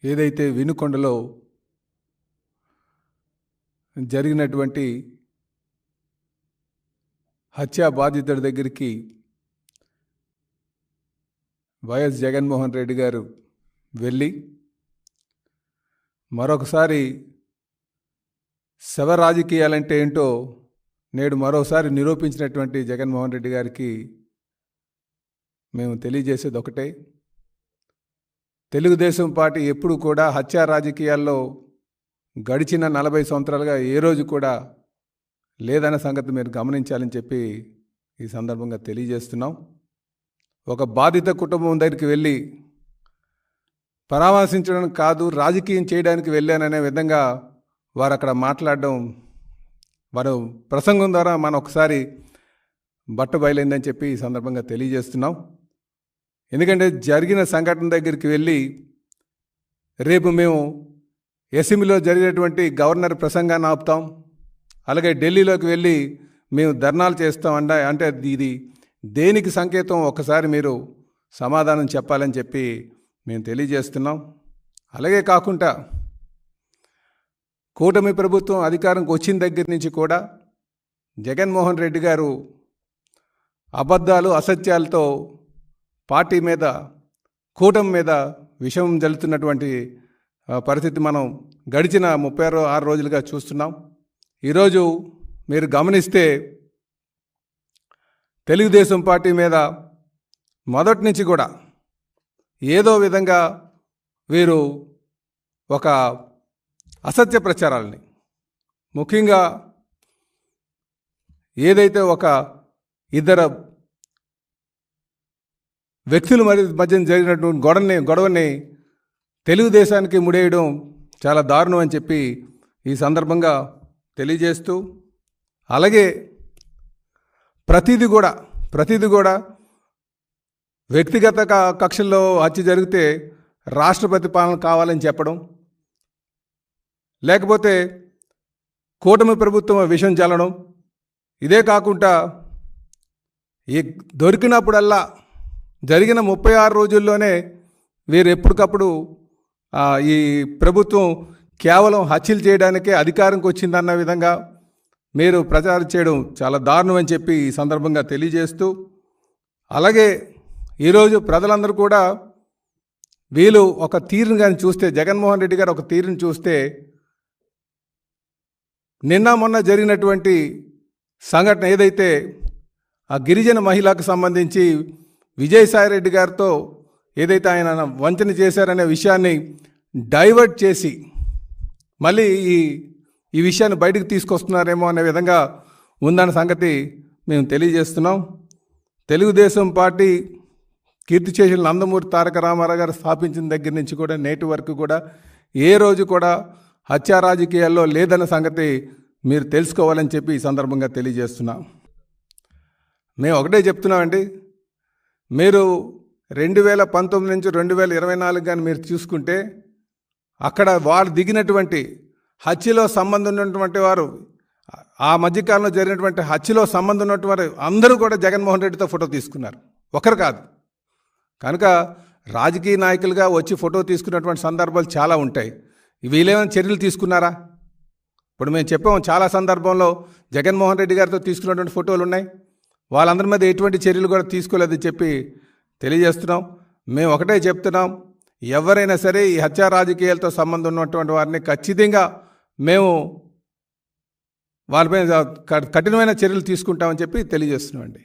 ఏదైతే వినుకొండలో జరిగినటువంటి హత్యా బాధితుడి దగ్గరికి వైఎస్ జగన్మోహన్ రెడ్డి గారు వెళ్ళి మరొకసారి శవ రాజకీయాలంటే ఏంటో నేడు మరోసారి నిరూపించినటువంటి జగన్మోహన్ రెడ్డి గారికి మేము తెలియజేసేది ఒకటే, తెలుగుదేశం పార్టీ ఎప్పుడు కూడా హత్యా రాజకీయాల్లో గడిచిన 40 సంవత్సరాలుగా ఏ రోజు కూడా లేదన్న సంగతి మీరు గమనించాలని చెప్పి ఈ సందర్భంగా తెలియజేస్తున్నాం. ఒక బాధిత కుటుంబం దగ్గరికి వెళ్ళి పరామర్శించడం కాదు, రాజకీయం చేయడానికి వెళ్ళాననే విధంగా వారు అక్కడ మాట్లాడడం, వారు ప్రసంగం ద్వారా మనం ఒకసారి బట్ట బయలైందని చెప్పి ఈ సందర్భంగా తెలియజేస్తున్నాం. ఎందుకంటే జరిగిన సంఘటన దగ్గరికి వెళ్ళి రేపు మేము అసెంబ్లీలో జరిగినటువంటి గవర్నర్ ప్రసంగాన్ని ఆపుతాం, అలాగే ఢిల్లీలోకి వెళ్ళి మేము ధర్నాలు చేస్తాం అంటే ఇది దేనికి సంకేతం ఒక్కసారి మీరు సమాధానం చెప్పాలని చెప్పి మేము తెలియజేస్తున్నాం. అలాగే కాకుండా కూటమి ప్రభుత్వం అధికారంకి వచ్చిన దగ్గర నుంచి కూడా జగన్మోహన్ రెడ్డి గారు అబద్ధాలు అసత్యాలతో పార్టీ మీద కూటమి మీద విషం జల్లుతున్నటువంటి పరిస్థితి మనం గడిచిన 36 రోజులుగా చూస్తున్నాం. ఈరోజు మీరు గమనిస్తే తెలుగుదేశం పార్టీ మీద మొదటి నుంచి కూడా ఏదో విధంగా వీరు ఒక అసత్య ప్రచారాలని, ముఖ్యంగా ఏదైతే ఒక ఇద్దరు వ్యక్తుల మధ్య జరిగినటువంటి గొడవని తెలుగుదేశానికి ముడేయడం చాలా దారుణం అని చెప్పి ఈ సందర్భంగా తెలియజేస్తూ, అలాగే ప్రతిదీ కూడా వ్యక్తిగత కక్షల్లో హత్య జరిగితే రాష్ట్రపతి పాలన కావాలని చెప్పడం, లేకపోతే కూటమి ప్రభుత్వం విషం చల్లడం, ఇదే కాకుండా దొరికినప్పుడల్లా జరిగిన 36 రోజుల్లోనే వీరు ఎప్పటికప్పుడు ఈ ప్రభుత్వం కేవలం హత్యలు చేయడానికే అధికారంకి వచ్చిందన్న విధంగా మీరు ప్రచారం చేయడం చాలా దారుణం అని చెప్పి ఈ సందర్భంగా తెలియజేస్తూ, అలాగే ఈరోజు ప్రజలందరూ కూడా వీళ్ళు ఒక తీరును కానీ చూస్తే, జగన్మోహన్ రెడ్డి గారు ఒక తీరును చూస్తే, నిన్న మొన్న జరిగినటువంటి సంఘటన ఏదైతే ఆ గిరిజన మహిళకు సంబంధించి విజయసాయిరెడ్డి గారితో ఏదైతే ఆయన వంచన చేశారనే విషయాన్ని డైవర్ట్ చేసి మళ్ళీ ఈ విషయాన్ని బయటకు తీసుకొస్తున్నారేమో అనే విధంగా ఉందన్న సంగతి మేము తెలియజేస్తున్నాం. తెలుగుదేశం పార్టీ కీర్తిశేషులు నందమూరి తారక రామారావు గారు స్థాపించిన దగ్గర నుంచి కూడా నేటి వరకు కూడా ఏ రోజు కూడా హత్యా రాజకీయాల్లో లేదన్న సంగతి మీరు తెలుసుకోవాలని చెప్పి ఈ సందర్భంగా తెలియజేస్తున్నాం. మేము ఒకటే చెప్తున్నామండి, మీరు 2019 నుంచి 2024 కానీ మీరు చూసుకుంటే అక్కడ వారు దిగినటువంటి హత్యలో సంబంధం ఉన్నటువంటి వారు, ఆ మధ్యకాలంలో జరిగినటువంటి హత్యలో సంబంధం ఉన్నటువంటి వారు అందరూ కూడా జగన్మోహన్ రెడ్డితో ఫోటో తీసుకున్నారు, ఒకరు కాదు. కనుక రాజకీయ నాయకులుగా వచ్చి ఫోటో తీసుకున్నటువంటి సందర్భాలు చాలా ఉంటాయి. వీళ్ళేమైనా చర్యలు తీసుకున్నారా? ఇప్పుడు మేము చెప్పాము, చాలా సందర్భంలో జగన్మోహన్ రెడ్డి గారితో తీసుకున్నటువంటి ఫోటోలు ఉన్నాయి, వాళ్ళందరి మీద ఎటువంటి చర్యలు కూడా తీసుకోలేదని చెప్పి తెలియజేస్తున్నాం. మేము ఒకటే చెప్తున్నాం, ఎవరైనా సరే ఈ హత్యా రాజకీయాలతో సంబంధం ఉన్నటువంటి వారిని ఖచ్చితంగా మేము వాళ్ళపై కఠినమైన చర్యలు తీసుకుంటామని చెప్పి తెలియజేస్తున్నామండి.